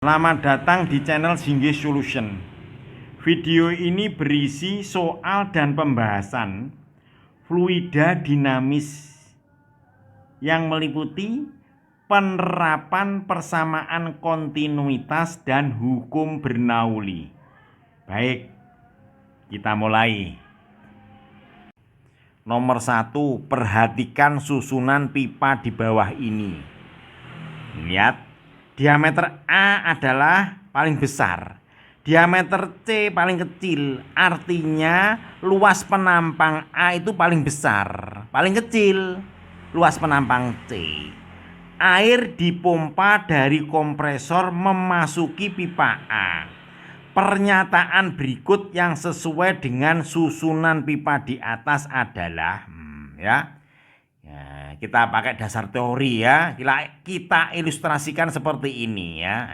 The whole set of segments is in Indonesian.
Selamat datang di channel Singgih Solution. Video ini berisi soal dan pembahasan fluida dinamis yang meliputi penerapan persamaan kontinuitas dan hukum Bernoulli. Baik, kita mulai. Nomor 1, perhatikan susunan pipa di bawah ini. Lihat. Diameter A adalah paling besar, diameter C paling kecil. Artinya luas penampang A itu paling besar, paling kecil luas penampang C. Air dipompa dari kompresor memasuki pipa A. Pernyataan berikut yang sesuai dengan susunan pipa di atas adalah kita pakai dasar teori ya. Kita ilustrasikan seperti ini ya.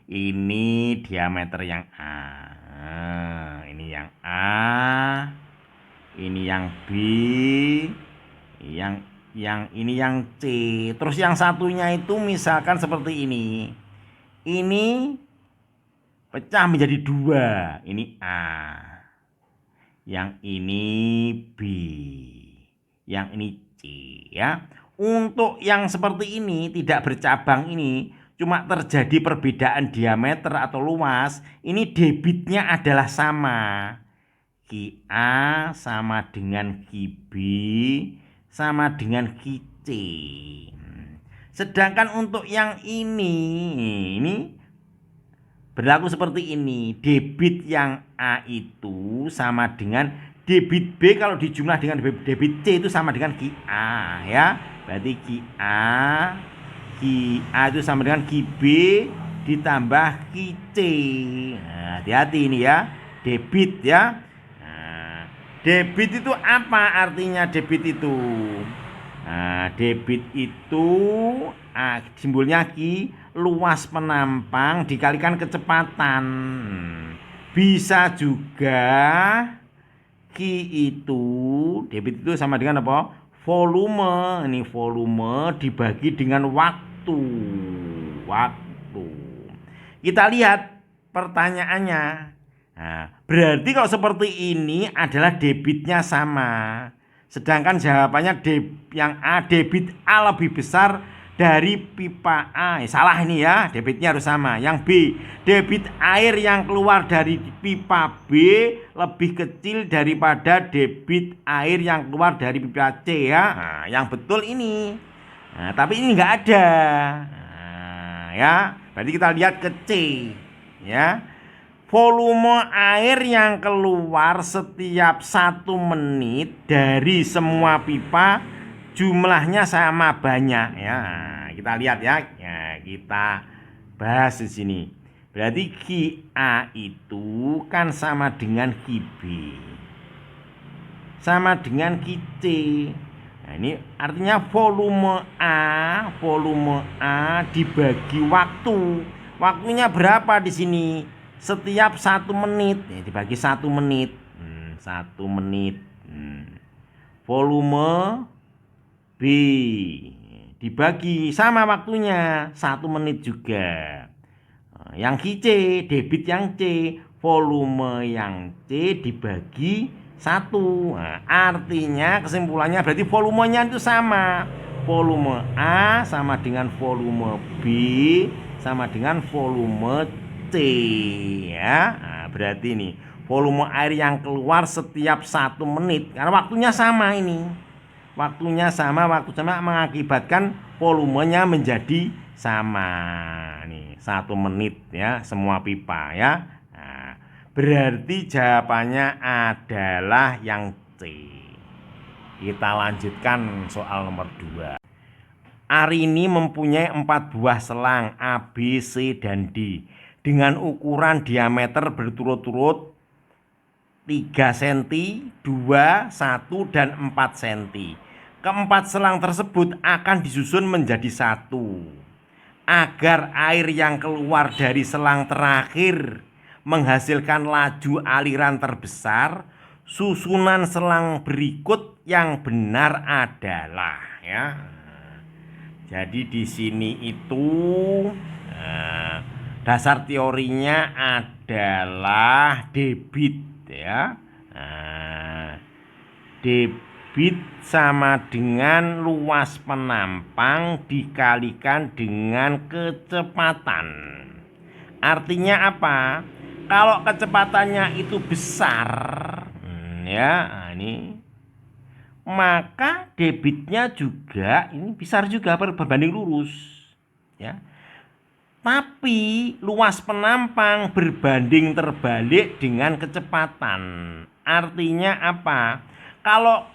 Ini diameter yang A. Ini yang A. Ini yang B. Yang ini yang C. Terus yang satunya itu misalkan seperti ini. Ini pecah menjadi 2. Ini A. Yang ini B. Yang ini C ya. Untuk yang seperti ini tidak bercabang ini cuma terjadi perbedaan diameter atau luas, ini debitnya adalah sama. QA sama dengan QB sama dengan QC. Sedangkan untuk yang ini berlaku seperti ini. Debit yang A itu sama dengan debit B kalau dijumlah dengan debit C itu sama dengan QA ya. Berarti QA itu sama dengan QB ditambah QC. Nah, hati-hati ini ya, debit ya. Nah, debit itu apa artinya debit itu? Nah, debit itu simbolnya Q, luas penampang dikalikan kecepatan. Bisa juga Q itu, debit itu sama dengan apa? Volume. Ini volume dibagi dengan waktu. Kita lihat pertanyaannya. Nah, berarti kalau seperti ini adalah debitnya sama. Sedangkan jawabannya yang A, debit A lebih besar dari pipa A. Salah ini ya, debitnya harus sama. Yang B, debit air yang keluar dari pipa B lebih kecil daripada debit air yang keluar dari pipa C ya. Nah, yang betul ini. Nah, tapi ini enggak ada. Nah, ya, berarti kita lihat ke C ya. Volume air yang keluar setiap 1 menit dari semua pipa jumlahnya sama banyak ya. Kita lihat ya. Kita bahas di sini. Berarti QA itu kan sama dengan QB. Sama dengan QC. Nah, ini artinya volume A dibagi waktu. Waktunya berapa di sini? Setiap 1 menit. Dibagi 1 menit. 1 menit. Volume B dibagi sama waktunya 1 menit juga. Yang QC, debit yang C, volume yang C dibagi 1. Nah, artinya kesimpulannya berarti volumenya itu sama. Volume A sama dengan volume B sama dengan volume C ya. Nah, berarti ini volume air yang keluar setiap 1 menit karena waktunya sama ini. Waktunya sama mengakibatkan volumenya menjadi sama. Nih, 1 menit ya semua pipa ya. Nah, berarti jawabannya adalah yang C. Kita lanjutkan soal nomor 2. Arini mempunyai 4 buah selang A, B, C, dan D dengan ukuran diameter berturut-turut 3 cm, 2, 1, dan 4 cm. Keempat selang tersebut akan disusun menjadi 1. Agar air yang keluar dari selang terakhir menghasilkan laju aliran terbesar, susunan selang berikut yang benar adalah ya. Jadi di sini itu Dasar teorinya adalah debit ya. Nah, debit sama dengan luas penampang dikalikan dengan kecepatan. Artinya apa? Kalau kecepatannya itu besar, ya, nah ini, maka debitnya juga ini besar juga berbanding lurus, ya. Tapi luas penampang berbanding terbalik dengan kecepatan. Artinya apa? Kalau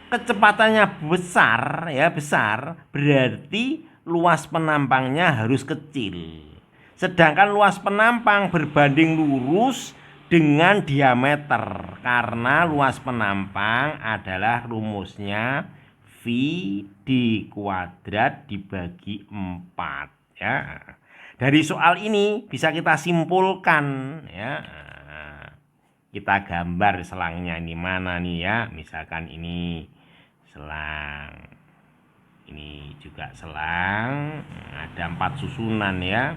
kecepatannya besar, ya besar, berarti luas penampangnya harus kecil. Sedangkan luas penampang berbanding lurus dengan diameter, karena luas penampang adalah rumusnya V D kuadrat dibagi 4 ya. Dari soal ini bisa kita simpulkan ya. Kita gambar selangnya ini mana nih ya. Misalkan ini selang. Ini juga selang. Ada 4 susunan ya.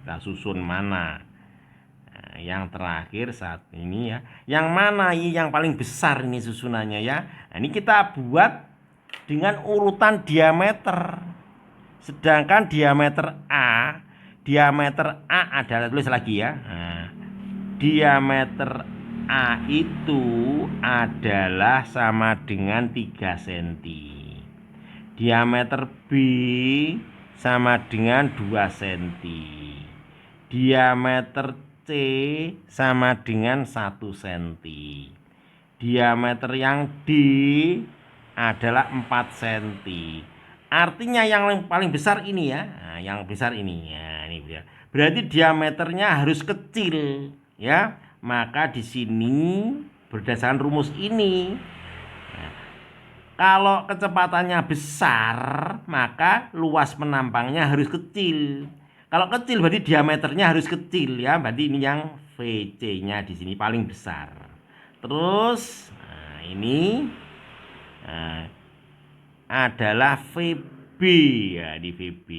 Kita susun mana? Nah, yang terakhir saat ini ya. Yang mana yang paling besar ini susunannya ya. Nah, ini kita buat dengan urutan diameter. Sedangkan diameter A adalah, tulis lagi ya. Nah, diameter A itu adalah sama dengan 3 cm. Diameter B sama dengan 2 cm. Diameter C sama dengan 1 cm. Diameter yang D adalah 4 cm. Artinya yang paling besar ini ya. Nah, yang besar ini ya, ini ya. Berarti diameternya harus kecil ya. Maka di sini berdasarkan rumus ini, nah, kalau kecepatannya besar, maka luas penampangnya harus kecil. Kalau kecil berarti diameternya harus kecil ya. Berarti ini yang VC-nya di sini paling besar. Terus nah ini adalah VB ya, di VB.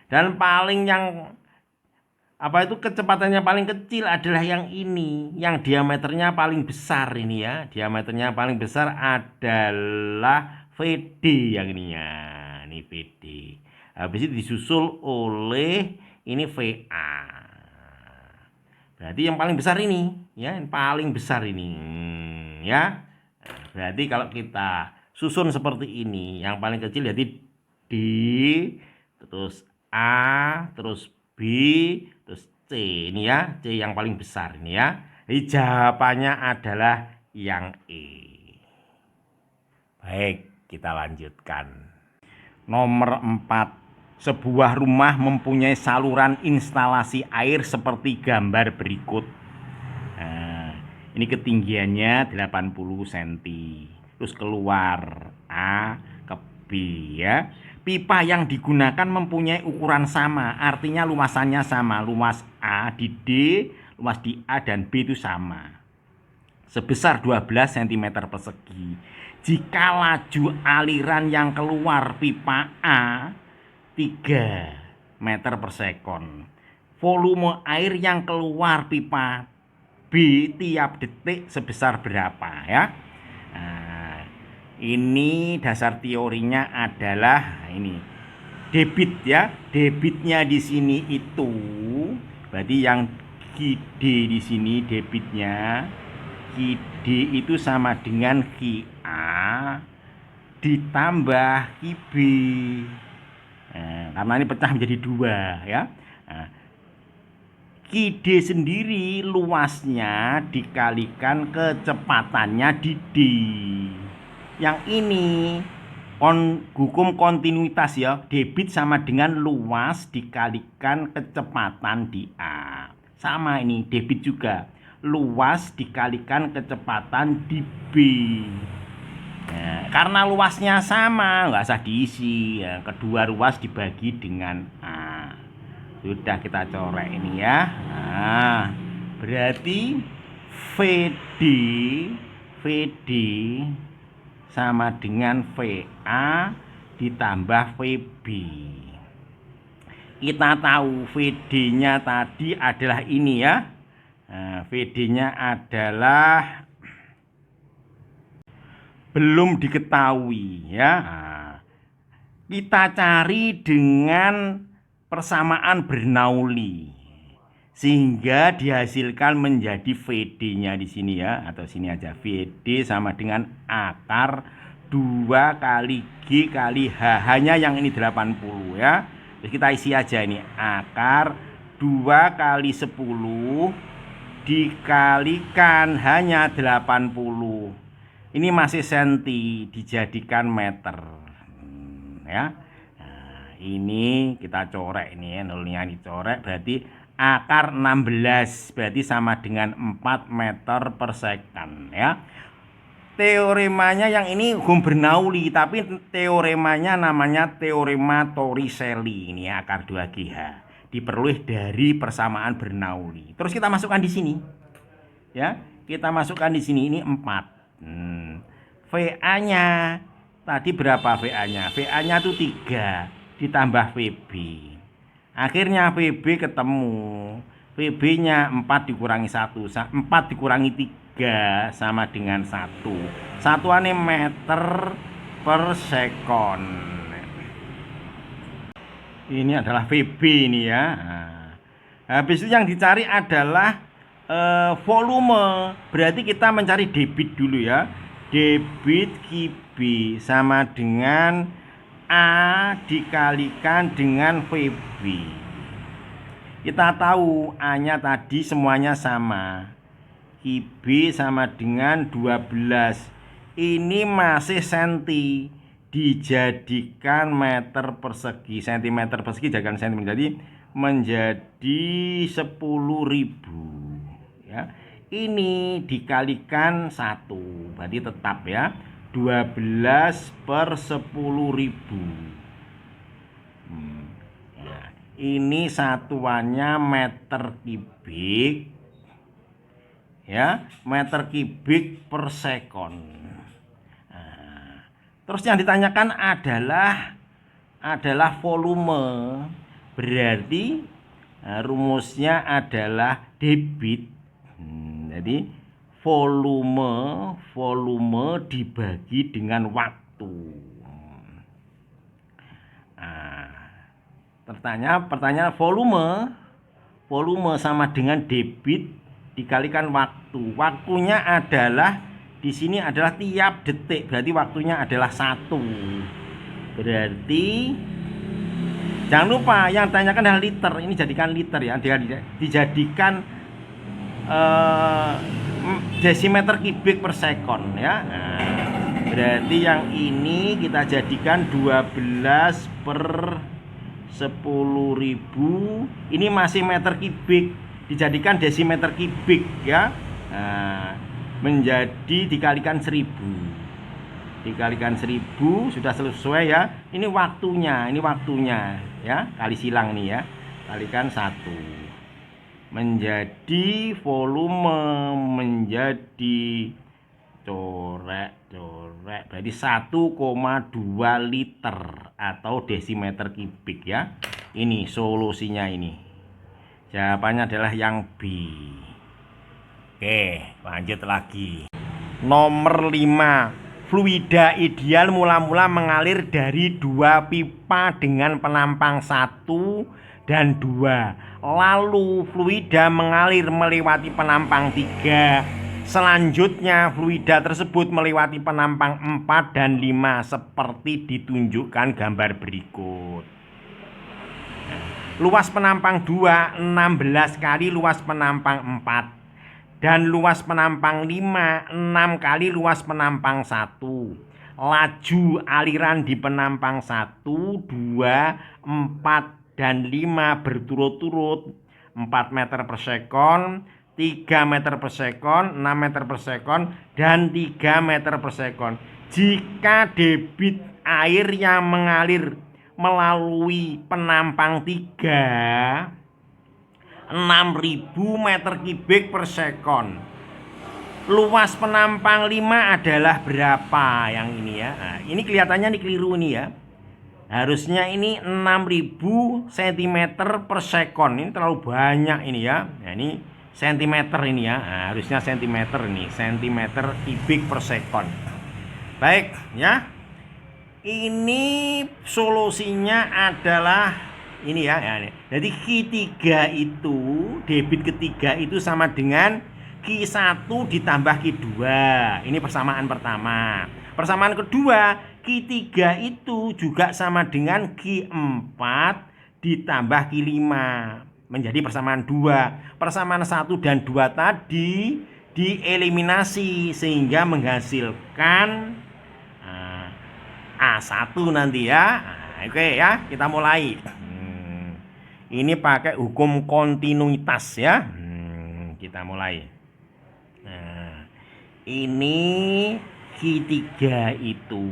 Dan paling yang apa itu kecepatannya paling kecil adalah yang ini, yang diameternya paling besar ini ya. Diameternya paling besar adalah VD yang ini ya. Ini VD. Habis itu disusul oleh ini VA. Berarti yang paling besar ini ya, yang paling besar ini ya. Berarti kalau kita susun seperti ini, yang paling kecil jadi D, terus A, terus B, terus C ini ya, C yang paling besar ini ya. Jadi jawabannya adalah yang E. Baik, kita lanjutkan. Nomor 4. Sebuah rumah mempunyai saluran instalasi air seperti gambar berikut. Nah, ini ketinggiannya 80 cm. Terus keluar A ke B ya. Pipa yang digunakan mempunyai ukuran sama, artinya luasannya sama. Luas A di D, luas di A dan B itu sama. Sebesar 12 cm persegi. Jika laju aliran yang keluar pipa A 3 meter per sekon, volume air yang keluar pipa B tiap detik sebesar berapa ya? Nah, ini dasar teorinya adalah ini debit ya. Debitnya di sini itu berarti yang QD di sini debitnya QD itu sama dengan QA ditambah QB. Nah, karena ini pecah menjadi 2 ya. Nah, QD sendiri luasnya dikalikan kecepatannya di D. Yang ini hukum kontinuitas ya. Debit sama dengan luas dikalikan kecepatan di A. Sama ini debit juga. Luas dikalikan kecepatan di B. Nah, karena luasnya sama, nggak usah diisi ya. Kedua ruas dibagi dengan A. Sudah kita coret ini ya. Nah, berarti VD sama dengan VA ditambah VB. Kita tahu VD-nya tadi adalah ini ya. Nah, VD-nya adalah belum diketahui ya. Nah, kita cari dengan persamaan Bernoulli sehingga dihasilkan menjadi VD-nya di sini ya, atau sini aja, VD sama dengan akar 2 kali G kali H, hanya yang ini 80 ya. Jadi kita isi aja ini, akar 2 kali 10 dikalikan hanya 80. Ini masih senti, dijadikan meter ya. Nah, ini kita corek ini ya, nolnya dicorek, berarti akar 16, berarti sama dengan 4 meter per second ya. Teoremanya yang ini hukum Bernoulli, tapi teoremanya namanya teorema Torricelli ini ya, akar 2GH. Diperoleh dari persamaan Bernoulli. Terus kita masukkan di sini. Ya, kita masukkan di sini ini 4. VA-nya tadi berapa VA-nya? VA-nya itu 3 ditambah VB. Akhirnya VB ketemu. VB-nya 4 dikurangi 1, 4 dikurangi 3 sama dengan 1. Satuannya meter per sekon. Ini adalah VB ini ya. Nah, habis itu yang dicari adalah volume. Berarti kita mencari debit dulu ya. Debit QB sama dengan A dikalikan dengan VB. Kita tahu A-nya tadi semuanya sama. QB sama dengan 12. Ini masih senti, dijadikan meter persegi. Sentimeter persegi jadikan sentimeter. Jadi menjadi 10.000 ya. Ini dikalikan 1, berarti tetap ya. 12 per 10.000. Ya, ini satuannya meter kubik ya, meter kubik per sekon. Nah, terus yang ditanyakan adalah volume. Berarti rumusnya adalah debit. Jadi volume dibagi dengan waktu. Nah, pertanyaan volume sama dengan debit dikalikan waktu. Waktunya adalah di sini adalah tiap detik, berarti waktunya adalah 1. Berarti jangan lupa yang ditanyakan adalah liter. Ini jadikan liter ya, dijadikan desimeter kubik per sekon ya. Nah, berarti yang ini kita jadikan 12 per 10.000. Ini masih meter kubik, dijadikan desimeter kubik ya. Nah, menjadi dikalikan 1000. Dikalikan 1000 sudah selesai ya. Ini waktunya ya. Kali silang nih ya. Kalikan 1. Menjadi volume, menjadi corek berarti 1,2 liter atau desimeter kubik ya. Ini solusinya ini. Jawabannya adalah yang B. Oke, lanjut lagi. Nomor 5. Fluida ideal mula-mula mengalir dari 2 pipa dengan penampang 1 dan 2. Lalu fluida mengalir melewati penampang 3. Selanjutnya fluida tersebut melewati penampang 4 dan 5 seperti ditunjukkan gambar berikut. Luas penampang 2 16 kali luas penampang 4 dan luas penampang 5 6 kali luas penampang 1. Laju aliran di penampang 1, 2, 4 dan 5 berturut-turut 4 meter per sekon, 3 meter per sekon, 6 meter per sekon, dan 3 meter per sekon. Jika debit air yang mengalir melalui penampang 3 6.000 meter kubik per sekon, luas penampang 5 adalah berapa? Yang ini ya. Nah, ini kelihatannya ini keliru nih ya. Harusnya ini 6.000 cm per sekon. Ini terlalu banyak ini ya. Nah, ini sentimeter ini ya. Nah, harusnya sentimeter ini, sentimeter kubik per sekon. Baik ya. Ini solusinya adalah ini ya. Jadi Q3 itu, debit ketiga itu sama dengan Q1 ditambah Q2. Ini persamaan pertama. Persamaan kedua, Q3 itu juga sama dengan Q4 ditambah Q5. Menjadi persamaan 2. Persamaan 1 dan 2 tadi dieliminasi sehingga menghasilkan A1 nanti ya. Oke ya, kita mulai. Ini pakai hukum kontinuitas ya. Kita mulai. Nah, ini Q3 itu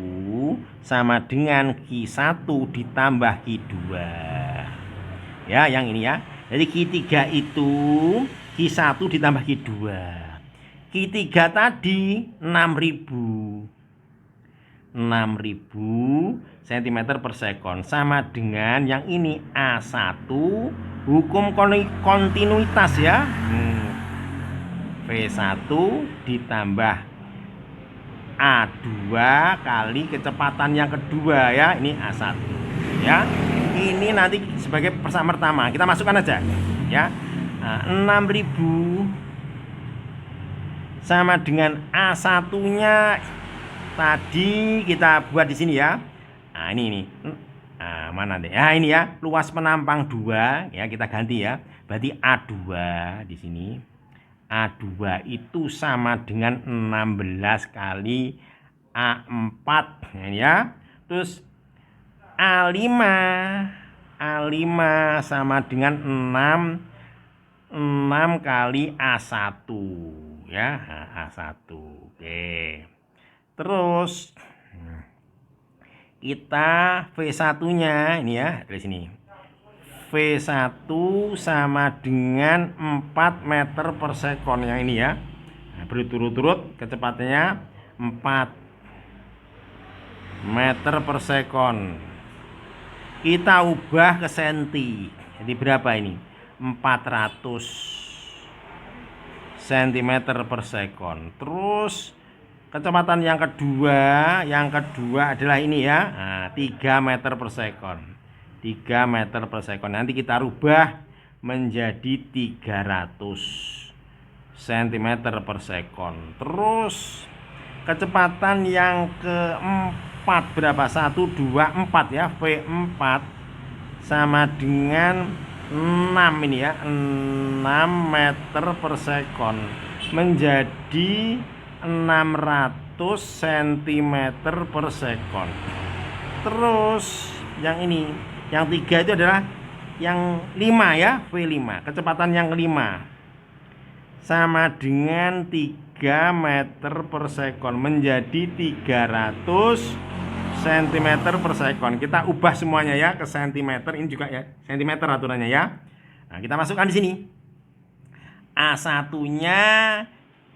sama dengan Q1 ditambah Q2. Ya, yang ini ya. Jadi Q3 itu Q1 ditambah Q2. Q3 tadi 6.000 cm per sekon sama dengan yang ini A1 hukum kontinuitas ya. V1 ditambah A2 kali kecepatan yang kedua ya, ini A1 ya. Ini nanti sebagai persamaan pertama kita masukkan aja ya. 6.000 sama dengan A1 nya tadi kita buat di sini ya. Nah, ini. Mana deh? Nah, ini ya, luas penampang 2 ya, kita ganti ya. Berarti A2 di sini. A2 itu sama dengan 16 kali A4 ya. Terus A5 sama dengan 6 kali A1 ya. A1. Oke. Terus kita V1 nya ini ya, dari sini. V1 sama dengan 4 meter per sekon yang ini ya. Nah, berturut-turut kecepatannya 4 meter per sekon. Kita ubah ke senti. Jadi berapa ini? 400 cm per sekon. Terus kecepatan yang kedua adalah ini ya. Nah, 3 meter per sekon. 3 meter per sekon. Nanti kita rubah menjadi 300 cm per sekon. Terus kecepatan yang keempat berapa? 1, 2, 4 ya. V4 sama dengan 6 ini ya. 6 meter per sekon menjadi 600 cm per sekon. Terus yang ini, yang 3 itu adalah yang 5 ya, V5. Kecepatan yang kelima sama dengan 3 meter per sekon menjadi 300 cm per sekon. Kita ubah semuanya ya ke cm. Ini juga ya, cm aturannya ya. Nah, kita masukkan di sini. A1-nya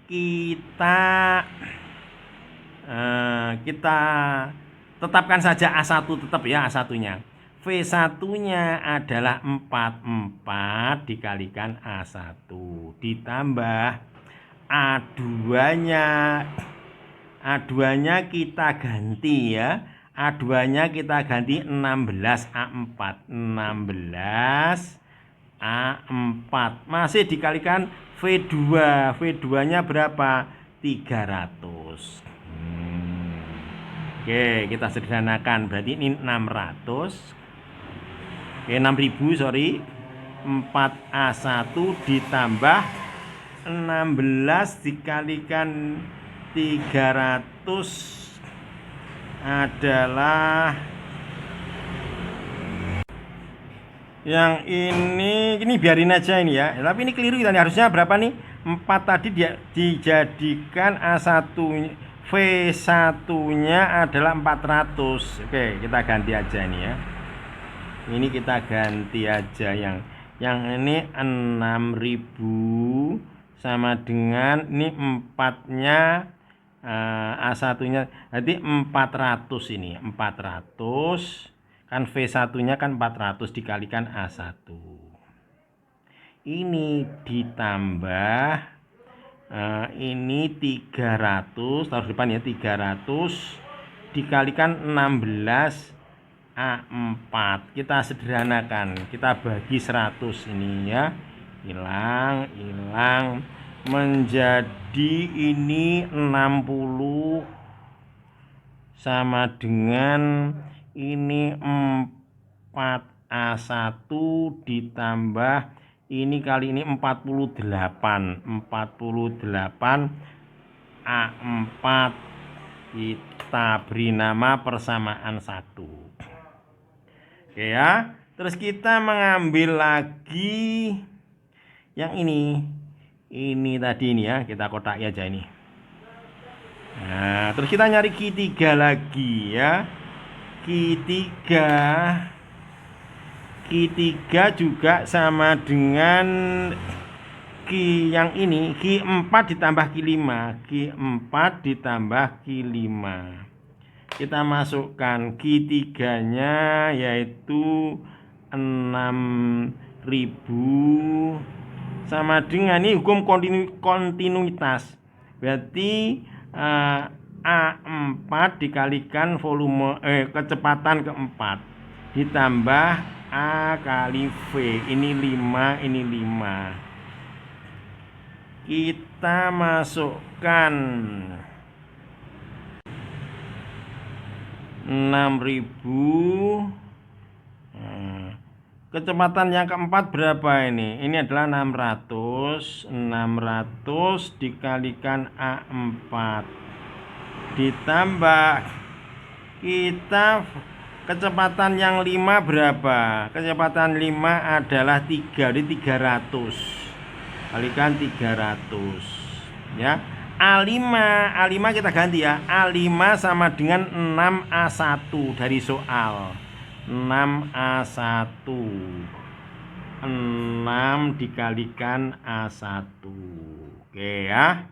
kita tetapkan saja A1 tetap ya, A1-nya. V1-nya adalah 44 dikalikan A1 ditambah A2-nya kita ganti ya. A2-nya kita ganti 16 A4. 16 A4 masih dikalikan V2. V2-nya berapa? 300. Oke, kita sederhanakan. Berarti ini 600. Oke, 6.000 sorry. 4A1 ditambah 16 dikalikan 300 adalah yang ini biarin aja ini ya. Tapi ini keliru kita nih. Harusnya berapa nih? 4 tadi dia dijadikan A1 V1-nya adalah 400. Oke, kita ganti aja ini ya. Ini kita ganti aja yang ini 6.000 sama dengan ini 4-nya A1-nya. Jadi 400 ini. 400 Kan V1 nya kan 400 dikalikan A1. Ini ditambah ini 300, taruh depan ya, 300 dikalikan 16 A4. Kita sederhanakan, kita bagi 100 ini ya. Hilang, menjadi ini 60 sama dengan ini 4A1 ditambah ini kali ini 48 A4, kita beri nama persamaan 1. Oke ya. Terus kita mengambil lagi yang ini tadi ini ya, kita kotak aja ini. Nah, terus kita nyari Q3 lagi ya. Q3 juga sama dengan Q yang ini, Q4 ditambah Q5, Q4 ditambah Q5. Kita masukkan Q3 nya yaitu 6000 sama dengan ini hukum kontinuitas. Berarti A4 dikalikan volume kecepatan keempat ditambah A kali V, ini 5, ini 5. Kita masukkan 6000. Kecepatan yang keempat berapa ini? Ini adalah 600 dikalikan A4 ditambah kita kecepatan yang 5 berapa? Kecepatan 5 adalah 3, di 300 kalikan 300 ya. A5 kita ganti ya. A5 sama dengan 6A1 dari soal. 6A1, 6 dikalikan A1. Oke ya.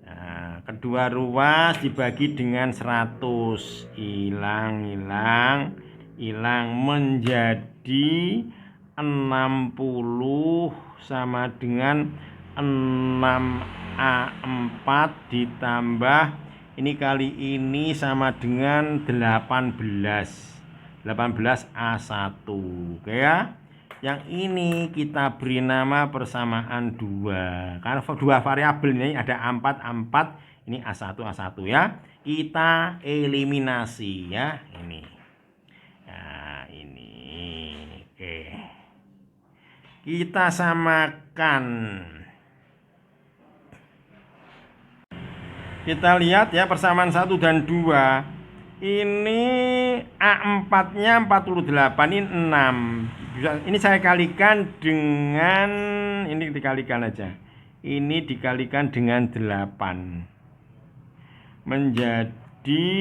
Nah, kedua ruas dibagi dengan 100. Hilang menjadi 60 sama dengan 6A4 ditambah ini kali ini sama dengan 18 A1. Oke ya. Yang ini kita beri nama persamaan 2. Karena dua variabel ini ada A4, ini A1 ya. Kita eliminasi ya ini. Nah, ini. Oke. Kita samakan. Kita lihat ya persamaan 1 dan 2. Ini A4 nya 48, ini 6. Ini saya kalikan dengan, ini dikalikan aja. Ini dikalikan dengan 8. Menjadi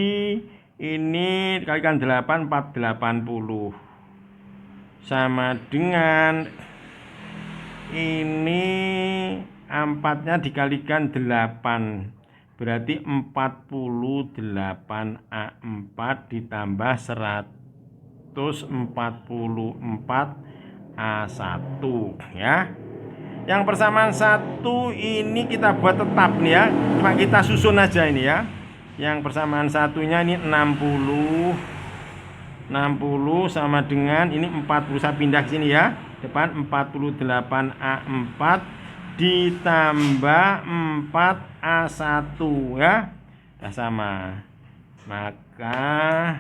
ini dikalikan 8, 480. Sama dengan ini A4 nya dikalikan 8. Berarti 48 A4 ditambah 144 A1 ya. Yang persamaan 1 ini kita buat tetap nih ya. Cuma kita susun aja ini ya. Yang persamaan satunya ini 60 sama dengan ini 40, saya pindah ke sini ya. Depan 48 A4 ditambah 4A1 ya. Sudah sama. Maka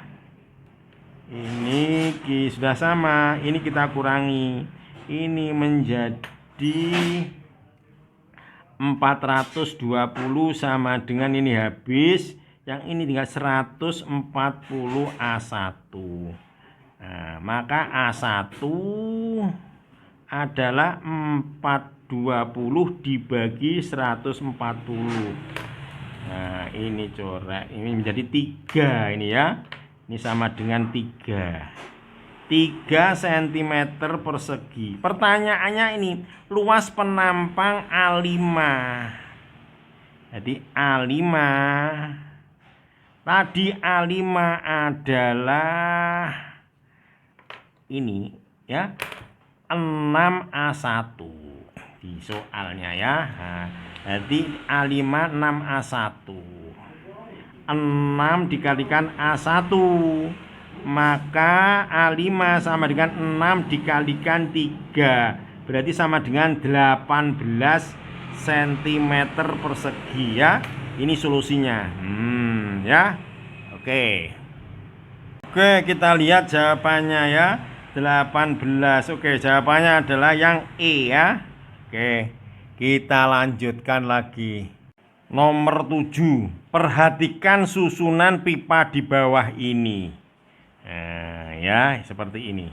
ini sudah sama. Ini kita kurangi. Ini menjadi 420 sama dengan ini habis. Yang ini tinggal 140 A1. Nah, maka A1 adalah 420 dibagi 140. Nah, ini coret. Ini menjadi 3 ini ya. Ini sama dengan 3 cm persegi. Pertanyaannya ini, luas penampang A5. Jadi A5. Tadi A5 adalah ini ya 6A1 di soalnya ya. Nah, jadi A5 6A1. 6 dikalikan A1, maka A5 sama dengan 6 dikalikan 3, berarti sama dengan 18 cm persegi ya. Ini solusinya ya. Oke, kita lihat jawabannya ya. 18. Oke, jawabannya adalah yang E ya. Oke, kita lanjutkan lagi. Nomor 7. Perhatikan susunan pipa di bawah ini. Nah, ya, seperti ini.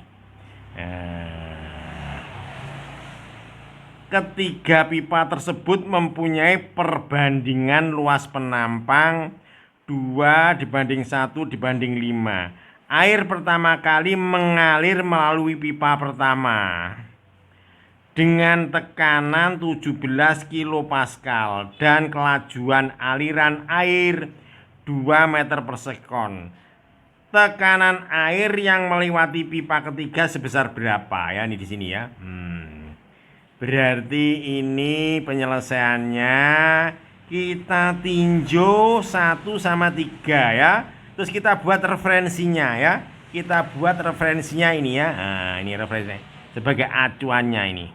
Ketiga pipa tersebut mempunyai perbandingan luas penampang 2:1:5. Air pertama kali mengalir melalui pipa pertama dengan tekanan 17 kilopascal dan kelajuan aliran air 2 meter per sekon. Tekanan air yang melewati pipa ketiga sebesar berapa? Ya, ini di sini ya. Berarti ini penyelesaiannya kita tinjau 1/3 ya. Terus kita buat referensinya ya. Kita buat referensinya ini ya. Nah, ini referensinya sebagai acuannya ini.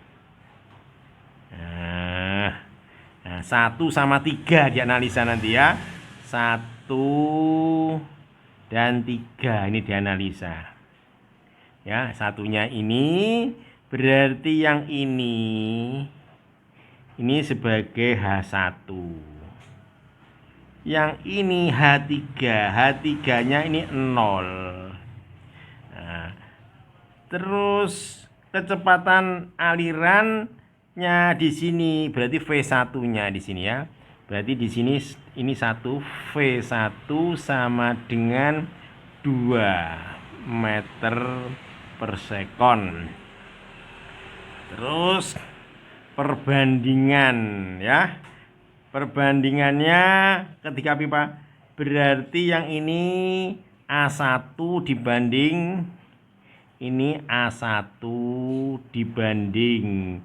Nah, 1/3 dianalisa nanti ya. 1 dan 3 ini dianalisa. Ya, satunya ini berarti yang ini sebagai H1. Yang ini H3. H3-nya ini 0. Nah, terus kecepatan alirannya di sini berarti V1-nya di sini ya. Berarti di sini ini 1, V1 sama dengan 2 meter per sekon. Terus perbandingan ya. Perbandingannya ketika pipa berarti yang ini A1 dibanding ini A1 dibanding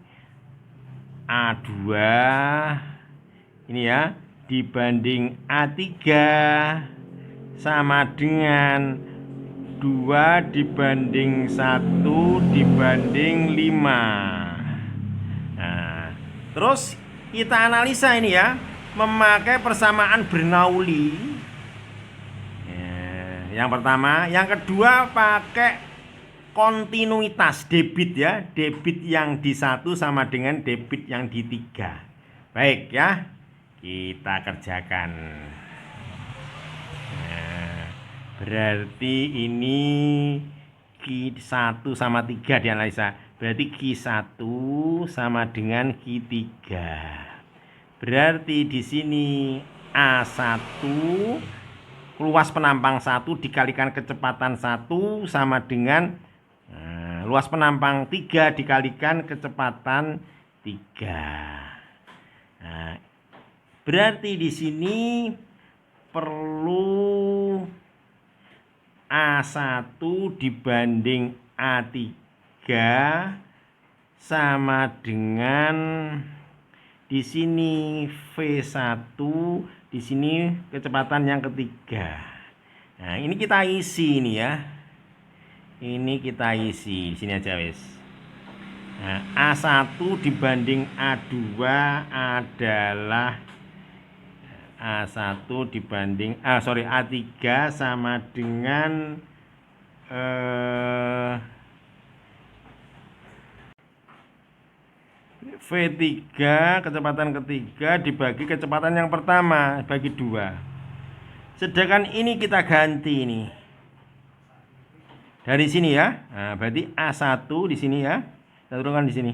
A2 ini ya, dibanding A3 sama dengan 2 dibanding 1 dibanding 5. Nah, terus kita analisa ini ya, memakai persamaan Bernoulli. Yang pertama, yang kedua pakai kontinuitas debit ya, debit yang di 1 sama dengan debit yang di 3. Baik ya, kita kerjakan. Berarti ini Q1/3 dianalisa. Berarti Q1 sama dengan Q3. Berarti di sini A1 luas penampang 1 dikalikan kecepatan 1 sama dengan luas penampang 3 dikalikan kecepatan 3. Nah, berarti di sini perlu A1 dibanding A3 sama dengan di sini V1, di sini kecepatan yang ketiga. Nah, ini kita isi ini ya. Ini kita isi di sini aja wes. Nah, A1 dibanding A2 adalah A1 dibanding A3 sama dengan V3 kecepatan ketiga dibagi kecepatan yang pertama bagi 2. Sedangkan ini kita ganti ini dari sini ya. Nah, berarti A1 di sini ya. Kita turunkan di sini.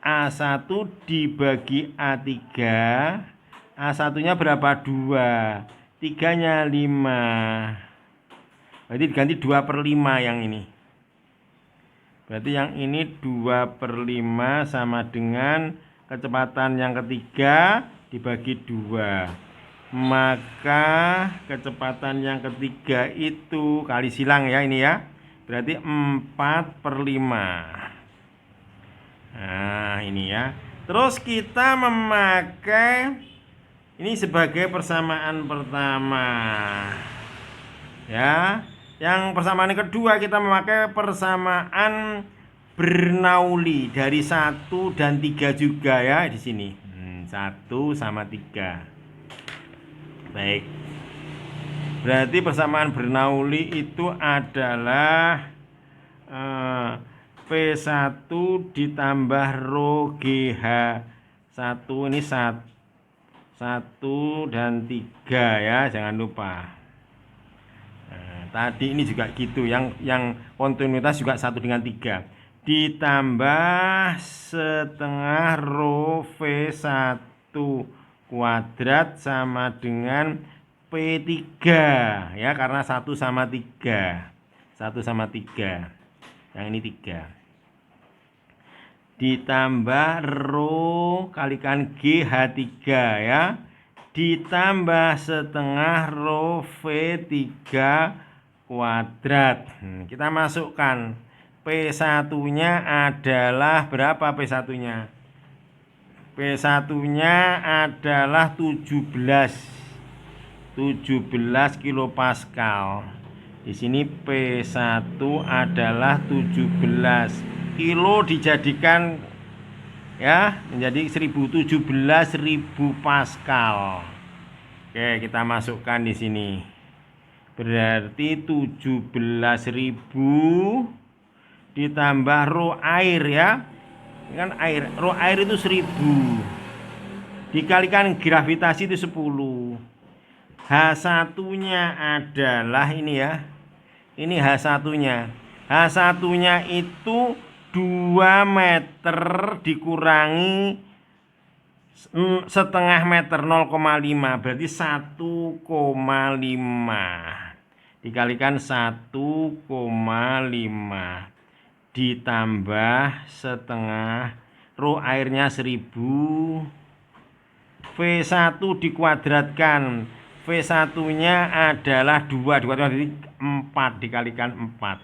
A1 dibagi A3. A1-nya berapa? 2. 3-nya 5. Berarti diganti 2/5 yang ini. Berarti yang ini 2/5 sama dengan kecepatan yang ketiga dibagi 2. Maka kecepatan yang ketiga itu kali silang ya ini ya. Berarti 4/5. Nah ini ya. Terus kita memakai ini sebagai persamaan pertama. Ya. Yang persamaan yang kedua kita memakai persamaan Bernoulli dari 1 dan 3 juga ya di sini. 1 sama 3. Baik. Berarti persamaan Bernoulli itu adalah P1 ditambah rho GH1 ini 1 dan 3 ya, jangan lupa. Tadi ini juga gitu, yang kontinuitas juga 1 dengan 3 ditambah setengah rho V1 kuadrat sama dengan P3 ya, karena 1 sama 3. 1 sama 3. Yang ini 3. Ditambah rho kalikan GH3 ya. Ditambah setengah rho V3 kuadrat. Kita masukkan. P1-nya adalah berapa P1-nya? P1-nya adalah 17 kilopascal. Di sini P1 adalah 17 kilo dijadikan ya menjadi 17.000 pascal. Oke, kita masukkan di sini. Berarti 17.000 ditambah rho air ya. Ini kan air. Rho air itu 1000. Dikalikan gravitasi itu 10. H1-nya adalah ini ya. Ini H1-nya. H1-nya itu 2 meter dikurangi setengah meter 0,5 berarti 1,5 dikalikan 1,5 ditambah setengah rho airnya 1000 V1 dikuadratkan. V1-nya adalah 2 dikuadratkan jadi 4 dikalikan 4.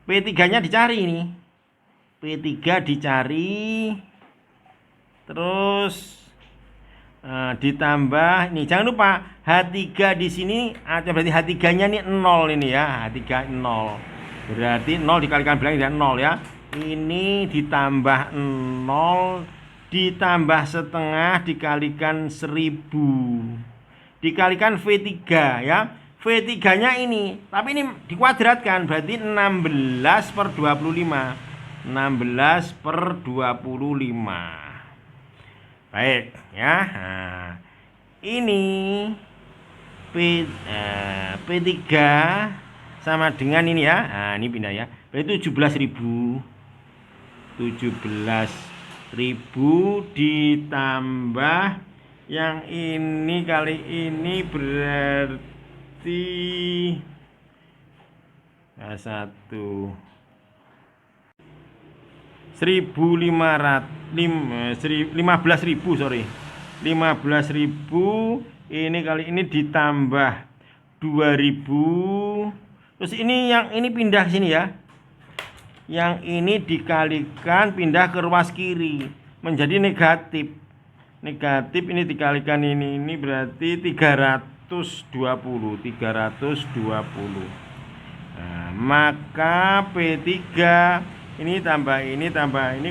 P3-nya dicari ini. P3 dicari. Terus ditambah ini, jangan lupa H3 di sini berarti H3-nya ini 0 ini ya. H3 0. Berarti 0 dikalikan bilang tidak 0 ya. Ini ditambah 0 ditambah setengah dikalikan 1000 dikalikan V3 ya. V3-nya ini, tapi ini dikuadratkan berarti 16/25. 16/25. Baik ya. Nah, ini P3 sama dengan ini ya. Nah, ini pindah ya. Berarti 17.000. 17.000 ditambah yang ini kali ini berarti 15.000 sorry. 15.000 ini kali ini ditambah 2.000. Terus ini yang ini pindah sini ya. Yang ini dikalikan pindah ke ruas kiri menjadi negatif. Negatif ini dikalikan ini berarti 320. Nah, maka P3 ini tambah ini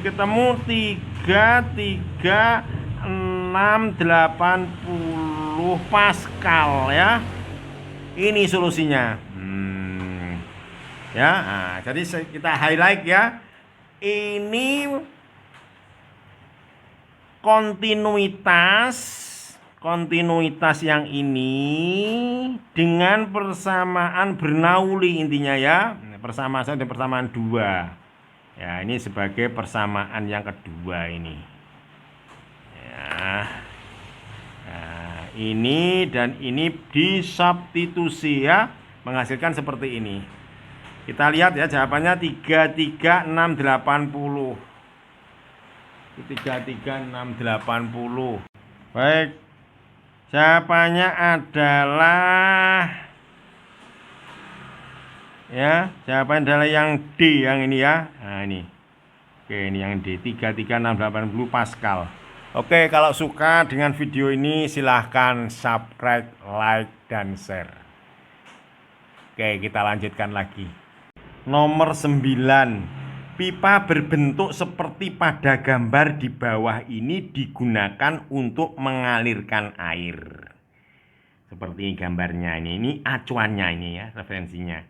ketemu 33680 pascal ya. Ini solusinya. Ya, nah, jadi kita highlight ya. Ini kontinuitas yang ini dengan persamaan Bernoulli intinya ya. Persamaan dan persamaan 2. Ya, ini sebagai persamaan yang kedua ini. Ya. Nah, ini dan ini disubstitusi ya, menghasilkan seperti ini. Kita lihat ya jawabannya 33680. 33680. Baik. Jawabannya adalah jawabannya adalah yang D, yang ini ya. Nah, ini. Oke, ini yang D, 33680 Pascal. Oke, kalau suka dengan video ini silahkan subscribe, like, dan share. Oke, kita lanjutkan lagi. Nomor 9. Pipa berbentuk seperti pada gambar di bawah ini digunakan untuk mengalirkan air. Seperti gambarnya ini acuannya ini ya, referensinya.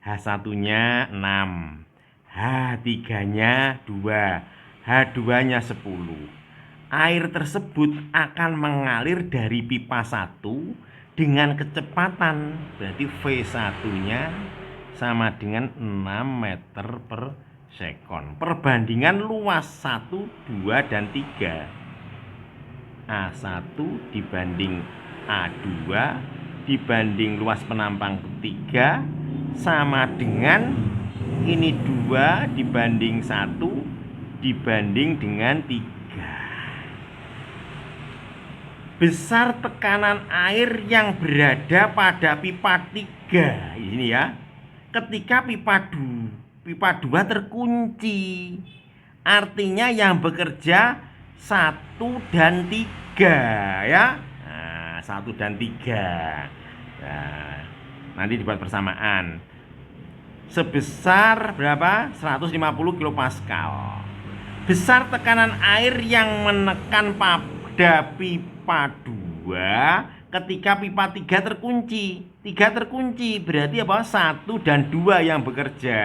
H1-nya 6, H3-nya 2, H2-nya 10. Air tersebut akan mengalir dari pipa 1 dengan kecepatan, berarti V1-nya sama dengan 6 meter per sekon. Perbandingan luas 1, 2, dan 3. A1 dibanding A2 dibanding luas penampang ketiga sama dengan ini 2 dibanding 1 dibanding dengan 3. Besar tekanan air yang berada pada pipa 3 ini ya, ketika pipa 2 terkunci. Artinya yang bekerja 1 dan 3 ya. Nah, 1 dan 3. Nah, nanti dibuat persamaan. Sebesar berapa? 150 kilopascal. Besar tekanan air yang menekan pada pipa 2 ketika pipa 3 terkunci. 3 terkunci berarti apa? 1 dan 2 yang bekerja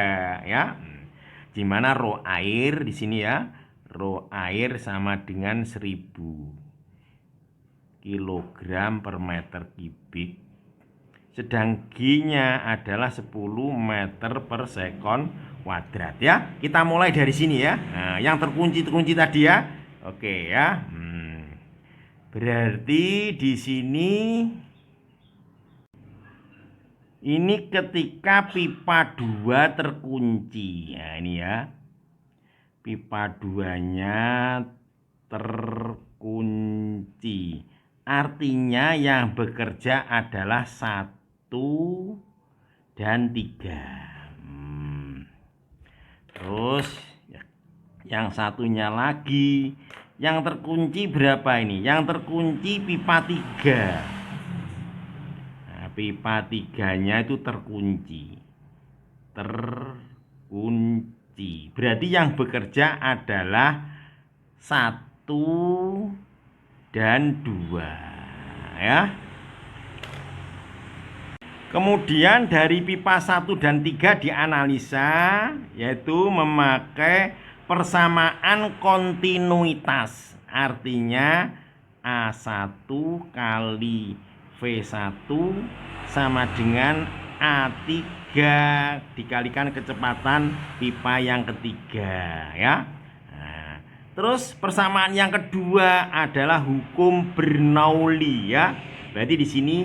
ya. Di mana rho air di sini ya. Rho air sama dengan 1000 kilogram per meter kubik. Sedang G-nya adalah 10 meter per sekon kuadrat ya. Kita mulai dari sini ya. Nah, yang terkunci tadi ya. Oke ya. Berarti di sini ini ketika pipa 2 terkunci. Nah, ini ya. Pipa 2-nya terkunci. Artinya yang bekerja adalah 1 dan 3. Terus yang satunya lagi, yang terkunci berapa ini? Yang terkunci pipa 3. Nah, pipa 3-nya itu terkunci. Berarti yang bekerja adalah 1 dan 2 ya. Kemudian dari pipa 1 dan 3 dianalisa, yaitu memakai persamaan kontinuitas. Artinya A1 kali V1 sama dengan A3 dikalikan kecepatan pipa yang ketiga ya. Nah, terus persamaan yang kedua adalah hukum Bernoulli ya. Berarti di sini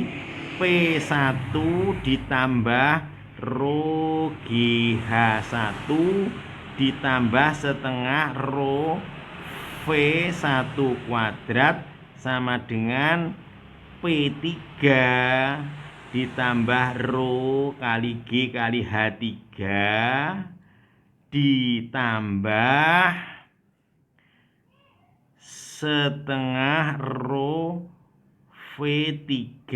P1 ditambah rho GH1 ditambah setengah rho V1 kuadrat sama dengan P3 ditambah rho kali G kali H3 ditambah setengah rho V3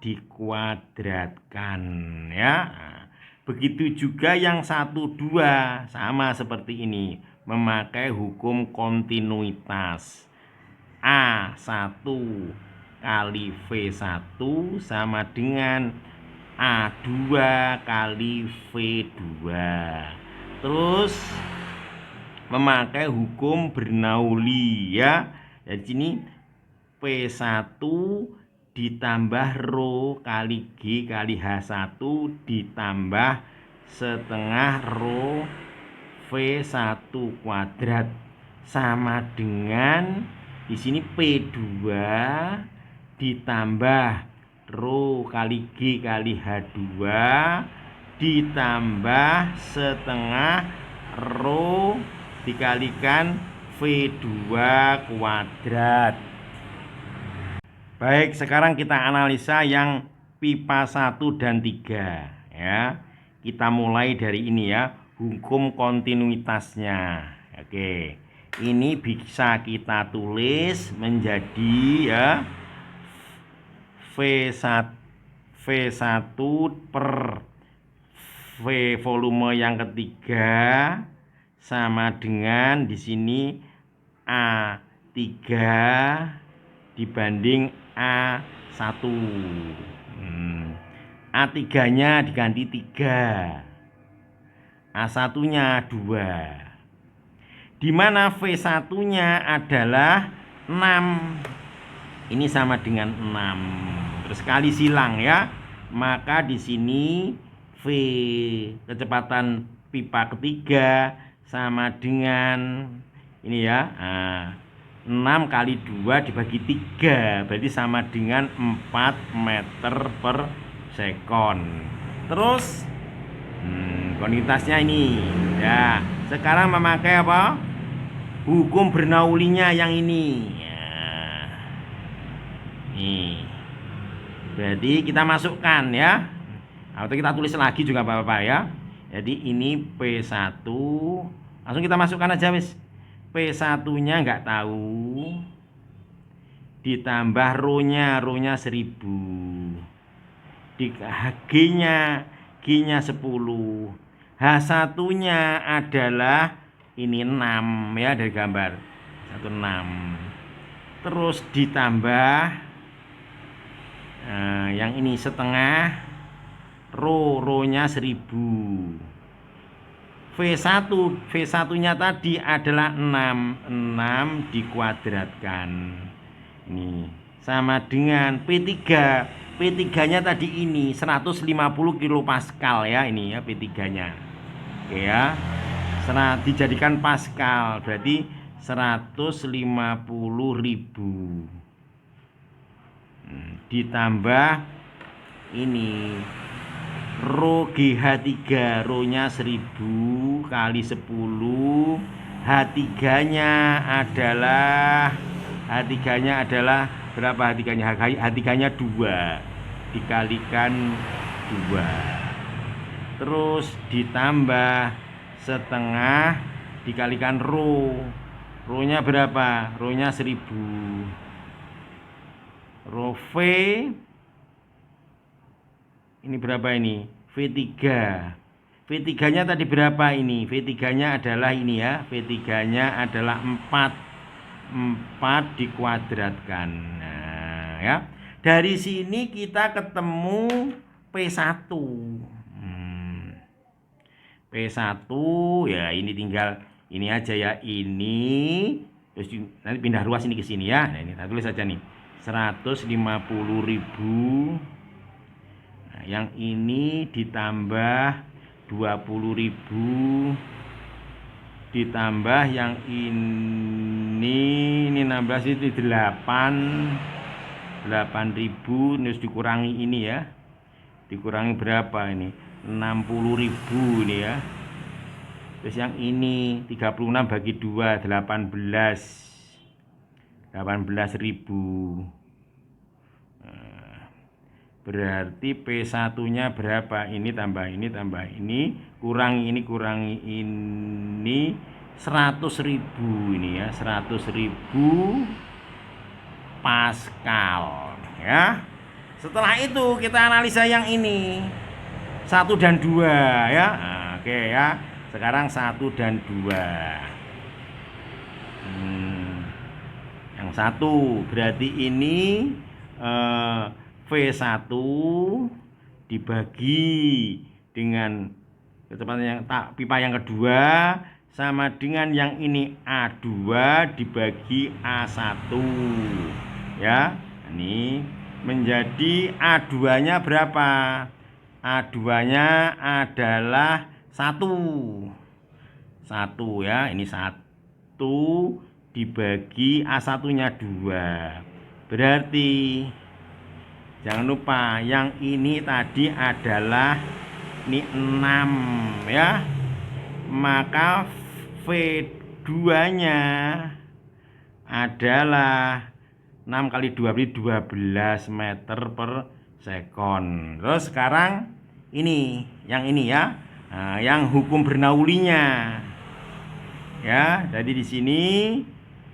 dikuadratkan ya. Begitu juga yang 1, 2 sama seperti ini, memakai hukum kontinuitas. A1 kali V1 sama dengan A2 kali V2. Terus memakai hukum Bernoulli ya. Jadi sini P1 ditambah rho kali G kali H1 ditambah setengah rho V1 kuadrat sama dengan di sini P2 ditambah rho kali G kali H2 ditambah setengah rho dikalikan V2 kuadrat. Baik, sekarang kita analisa yang pipa 1 dan 3 ya. Kita mulai dari ini ya, hukum kontinuitasnya. Oke. Ini bisa kita tulis menjadi ya V1 per V volume yang ketiga sama dengan di sini A3 dibanding A1. A3-nya diganti 3, A1-nya 2. Di mana V1-nya adalah 6. Ini sama dengan 6. Terus kali silang ya. Maka di sini V kecepatan pipa ketiga sama dengan ini ya. 6 kali 2 dibagi 3 berarti sama dengan 4 meter per sekon. Terus kontinuitasnya ini ya. Sekarang memakai apa? Hukum Bernouillinya yang ini ya. Nih. Berarti kita masukkan ya, atau kita tulis lagi juga apa-apa ya. Jadi ini P1, langsung kita masukkan aja wis. P1-nya nggak tahu, ditambah rho-nya 1000, G-nya 10, H1-nya adalah ini 6 ya, dari gambar 16. Terus ditambah yang ini setengah, rho-nya 1000. V1-nya tadi adalah 6 dikuadratkan. Ini sama dengan P3. P3-nya tadi ini 150 kilopascal ya, ini ya P3-nya. Oke ya. Dijadikan pascal berarti 150.000. Ditambah ini rho GH3, rho-nya 1000 kali 10, H3-nya adalah berapa H3-nya? H3-nya 2 dikalikan 2. Terus ditambah setengah dikalikan rho-nya berapa? Rho-nya 1000. Rho V ini berapa ini? V3. V3-nya tadi berapa ini? V3-nya adalah ini ya. V3-nya adalah 4 dikuadratkan. Nah, ya. Dari sini kita ketemu P1. P1 ya, ini tinggal ini aja ya. Ini terus nanti pindah ruas ini ke sini ya. Nah, ini kita tulis saja nih. 150.000. Yang ini ditambah 20.000, ditambah yang ini 16 itu 8.000, terus dikurangi ini ya, dikurangi berapa ini? 60.000 ini ya. Terus yang ini 36 bagi 2 18.000. Berarti P1-nya berapa? Ini tambah ini tambah ini, kurangi ini 100.000 ini ya, 100.000 pascal ya. Setelah itu kita analisa yang ini 1 dan 2 ya. Nah, oke ya. Sekarang 1 dan 2. Yang 1 berarti ini V1 dibagi dengan kecepatan yang pipa yang kedua sama dengan yang ini A2 dibagi A1 ya. Ini menjadi A2-nya berapa? A2-nya adalah 1 ya. Ini 1 dibagi A1-nya 2. Berarti jangan lupa yang ini tadi adalah ini 6 ya. Maka V2-nya adalah 6 kali 2 berarti 12 meter per sekon. Terus sekarang ini, yang ini ya. Nah, yang hukum Bernaulinya. Ya, jadi di sini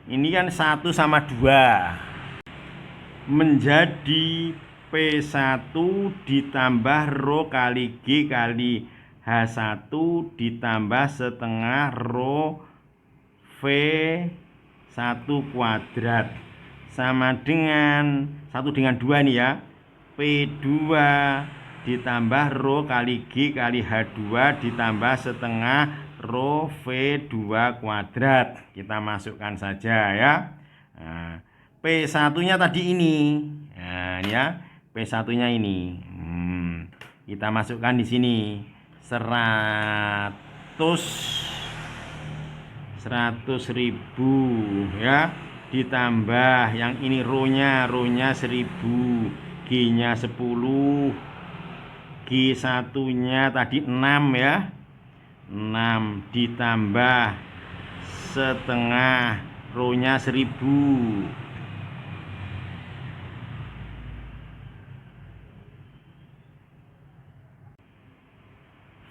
ini kan 1 sama 2 menjadi P1 ditambah rho kali G kali H1 ditambah setengah rho V1 kuadrat sama dengan 1 dengan 2 nih ya, P2 ditambah rho kali G kali H2 ditambah setengah rho V2 kuadrat. Kita masukkan saja ya. Nah, P1 nya tadi ini. Nah, ini ya, P1 nya ini. Kita masukkan di sini 100.000 ya, ditambah yang ini rho-nya 1000, G-nya 10, G1-nya tadi 6 ya. 6 ditambah setengah rho-nya 1000.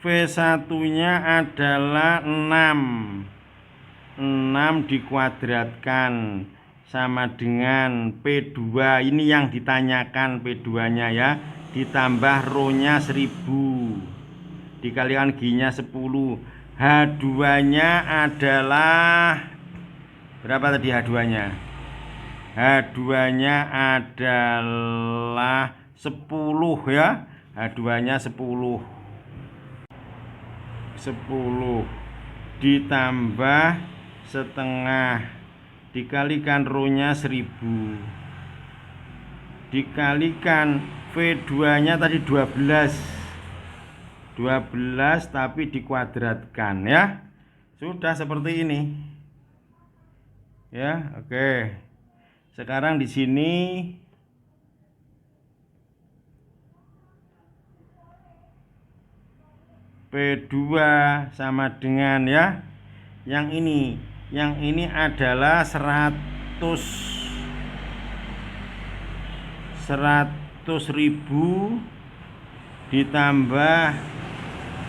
V1-nya adalah 6. 6 dikuadratkan sama dengan P2. Ini yang ditanyakan P2-nya ya. Ditambah rho-nya 1000. Dikalikan G-nya 10. H2-nya adalah berapa tadi H2-nya? H2-nya adalah 10 ya. H2-nya 10 ditambah setengah dikalikan rho-nya 1000 dikalikan V2-nya tadi 12 tapi dikuadratkan ya. Sudah seperti ini ya. Oke, sekarang di sini P2 sama dengan ya, yang ini adalah 100.000 ditambah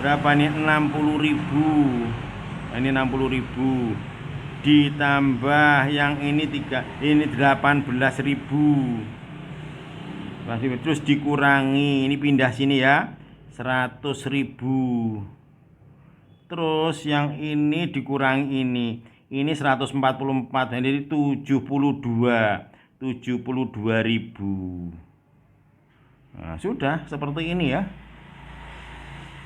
berapa nih, 60.000. Ini 60.000 ditambah yang ini 18.000. Terus dikurangi, ini pindah sini ya, 100.000. Terus yang ini dikurangi ini 144, jadi 72.000. Nah, sudah seperti ini ya.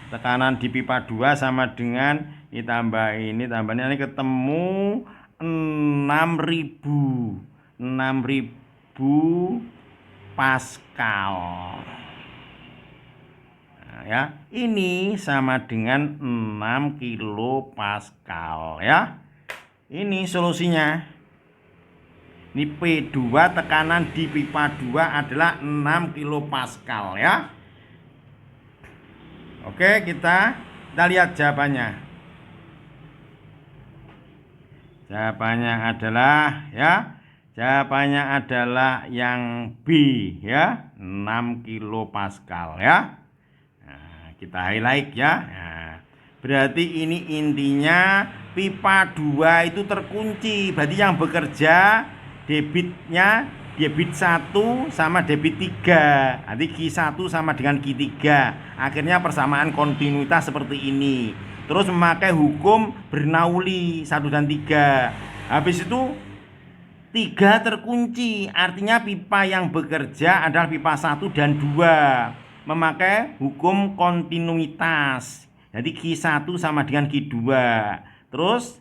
Tekanan di pipa 2 sama dengan ditambah ini ketemu 6.000 Pascal. Nah, ya, ini sama dengan 6 kilo Pascal ya. Ini solusinya. Ini P2 tekanan di pipa 2 adalah 6 kilo Pascal ya. Oke, kita lihat jawabannya. Jawabannya adalah yang B ya, 6 kilo Pascal ya. Nah, kita highlight ya. Nah, berarti ini intinya pipa 2 itu terkunci. Berarti yang bekerja debitnya debit 1 sama debit 3. Nanti Q1 sama dengan Q3. Akhirnya persamaan kontinuitas seperti ini. Terus memakai hukum Bernoulli 1 dan 3. Habis itu 3 terkunci. Artinya pipa yang bekerja adalah pipa 1 dan 2. Memakai hukum kontinuitas. Jadi Q1 sama dengan Q2. Terus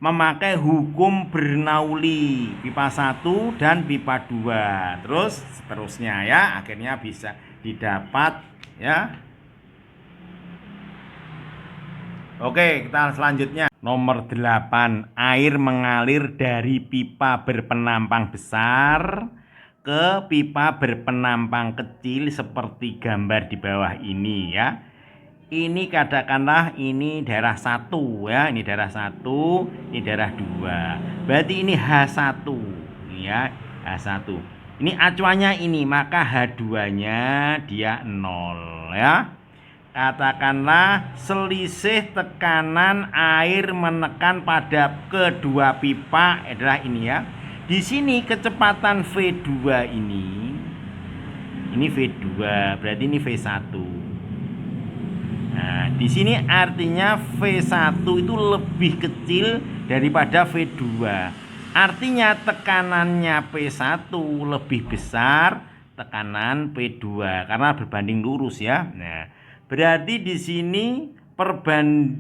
memakai hukum Bernoulli pipa 1 dan pipa 2. Terus seterusnya ya, akhirnya bisa didapat ya. Oke, kita selanjutnya. Nomor 8, air mengalir dari pipa berpenampang besar ke pipa berpenampang kecil seperti gambar di bawah ini ya. Ini katakanlah ini daerah 1 ya, ini daerah 1, ini daerah 2. Berarti ini H1 ya. H1. Ini acuannya ini, maka H2-nya dia 0 ya. Katakanlah selisih tekanan air menekan pada kedua pipa adalah ini ya. Di sini kecepatan V2 ini V2, berarti ini V1. Nah, di sini artinya V1 itu lebih kecil daripada V2. Artinya tekanannya P1 lebih besar tekanan P2 karena berbanding lurus ya. Nah, berarti di sini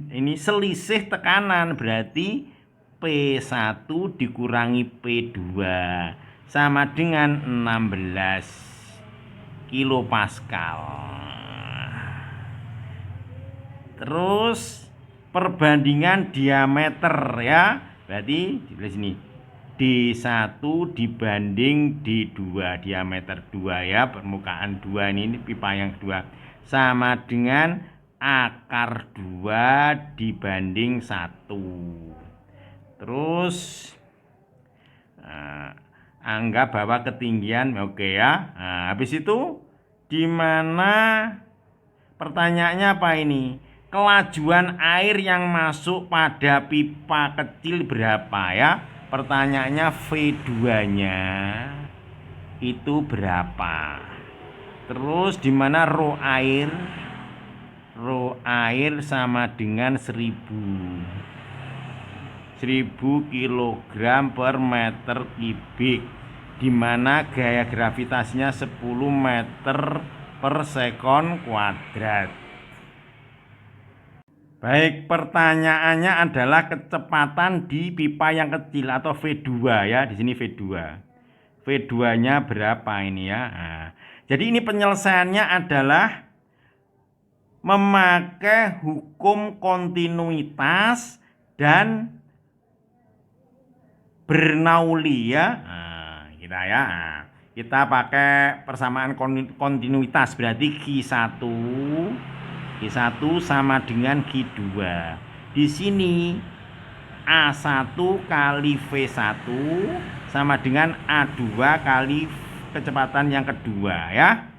ini selisih tekanan, berarti P1 dikurangi P2 sama dengan 16 kilopascal. Terus perbandingan diameter ya. Berarti di sini D1 dibanding D2, diameter 2 ya, permukaan 2 ini pipa yang kedua, sama dengan akar 2 dibanding 1. Terus anggap bahwa ketinggian oke ya. Nah, habis itu di mana pertanyaannya apa ini? Kelajuan air yang masuk pada pipa kecil berapa ya? Pertanyaannya V2-nya itu berapa? Terus di mana rho air? Rho air sama dengan 1000 kg per meter kubik, di mana gaya gravitasinya 10 meter per sekon kuadrat. Baik, pertanyaannya adalah kecepatan di pipa yang kecil atau V2 ya. Di sini V2. V2-nya berapa ini ya? Nah, jadi ini penyelesaiannya adalah memakai hukum kontinuitas dan Bernoulli ya. Nah, kita pakai persamaan kontinuitas, berarti Q1 sama dengan Q2. Di sini A1 kali V1 sama dengan A2 kali kecepatan yang kedua ya.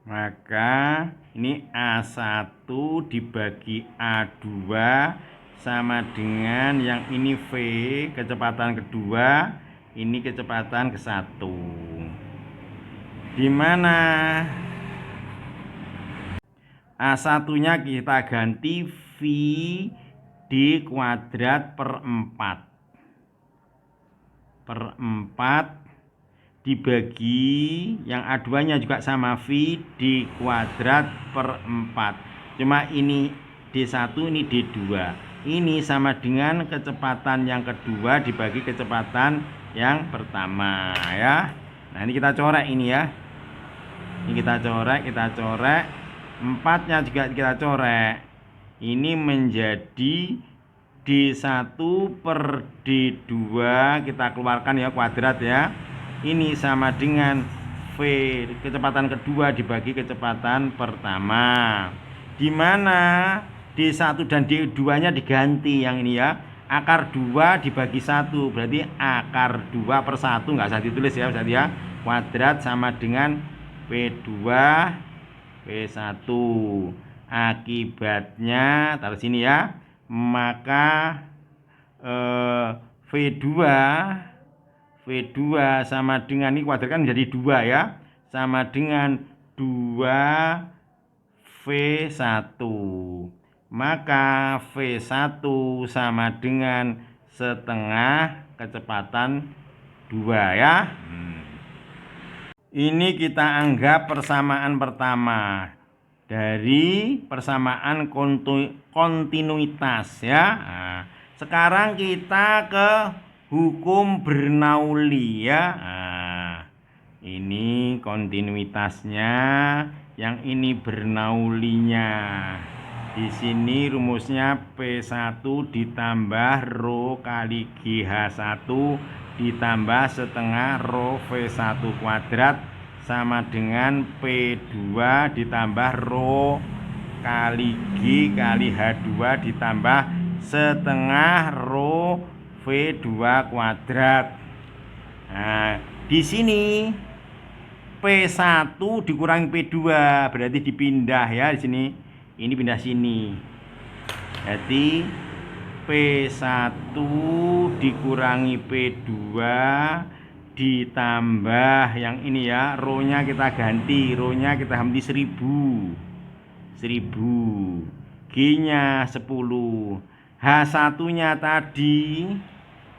Maka ini A1 dibagi A2 sama dengan yang ini V, kecepatan kedua, ini kecepatan ke-1. Di mana A1-nya kita ganti V D kuadrat per 4 dibagi yang A2-nya juga sama V D kuadrat per 4. Cuma ini D1, ini D2. Ini sama dengan kecepatan yang kedua dibagi kecepatan yang pertama ya. Nah, ini kita corek ini ya. Ini kita corek. 4-nya juga kita corek. Ini menjadi D1 per D2, kita keluarkan ya kuadrat ya. Ini sama dengan V kecepatan kedua dibagi kecepatan pertama, di mana D1 dan D2-nya diganti yang ini ya. Akar 2 dibagi 1, berarti akar 2 per 1, nggak usah ditulis ya, berarti ya. Kuadrat sama dengan P2 P1. Akibatnya taruh sini ya. Maka V2 sama dengan ini kuadrat kan menjadi 2 ya. Sama dengan 2 V1. Maka V1 sama dengan setengah kecepatan 2 ya. Ini kita anggap persamaan pertama dari persamaan kontinuitas ya. Nah, sekarang kita ke hukum Bernoulli ya. Nah, ini kontinuitasnya, yang ini Bernoulli-nya. Di sini rumusnya P1 ditambah rho kali GH1 ditambah setengah rho V1 kuadrat sama dengan P2 ditambah rho kali G kali H2 ditambah setengah rho V2 kuadrat. Nah, di sini P1 dikurangi P2 berarti dipindah ya di sini. Ini pindah sini. Jadi P1 dikurangi P2 ditambah yang ini ya, row-nya kita ganti, row-nya kita ganti 1000, G-nya 10, H1-nya tadi,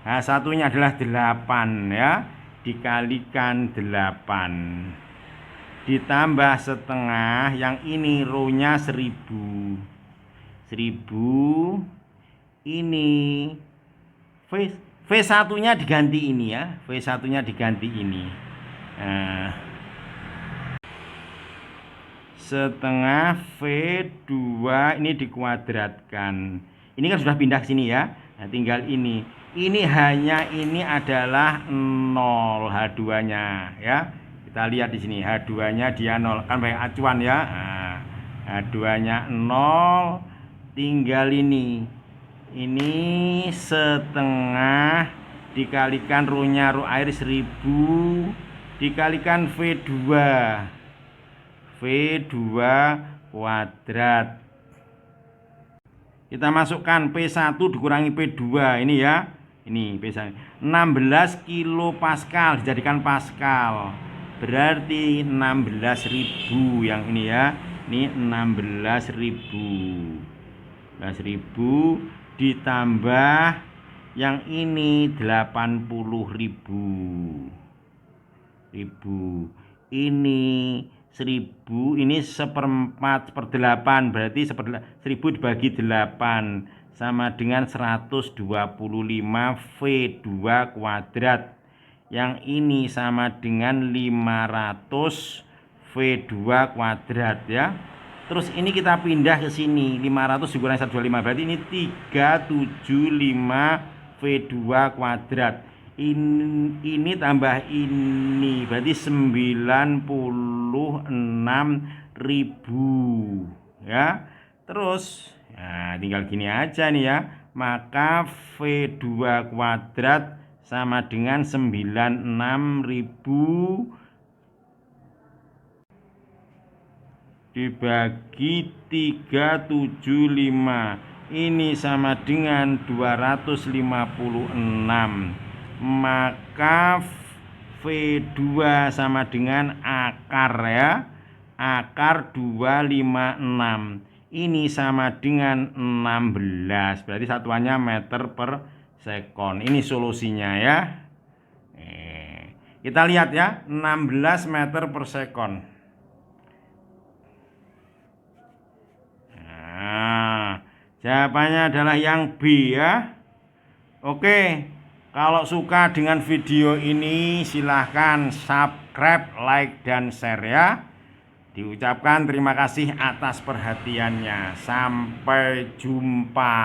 H1-nya adalah 8 ya, dikalikan 8 ditambah setengah, yang ini row-nya 1000, ini V1-nya diganti ini ya, V1-nya diganti ini. Nah, setengah V2 ini dikuadratkan. Ini kan sudah pindah ke sini ya. Nah, tinggal ini. Ini hanya ini adalah 0 H2-nya ya. Kita lihat di sini H2-nya dia 0. Kan pakai acuan ya. Nah, H2-nya 0, tinggal ini. Ini setengah dikalikan row-nya, row air 1000 dikalikan V2 kuadrat. Kita masukkan P1 dikurangi P2 ini ya. Ini P1 16 kilopascal dijadikan pascal. Berarti 16.000 yang ini ya. Ini 16.000 ditambah yang ini 80.000. Ini 1000, ini 1/4/8, berarti 1000 dibagi 8 sama dengan 125 V2 kuadrat. Yang ini sama dengan 500 V2 kuadrat ya. Terus ini kita pindah ke sini, 500 dikurangi 125 berarti ini 375 V2 kuadrat. Ini tambah ini berarti 96.000 ya. Terus nah, tinggal gini aja nih ya. Maka V2 kuadrat sama dengan 96.000 dibagi 375, ini sama dengan 256. Maka V2 sama dengan akar ya, akar 256, ini sama dengan 16, berarti satuannya meter per sekon. Ini solusinya ya. Kita lihat ya, 16 meter per sekon. Jawabannya adalah yang B ya. Oke, kalau suka dengan video ini silahkan subscribe, like, dan share ya. Diucapkan terima kasih atas perhatiannya. Sampai jumpa.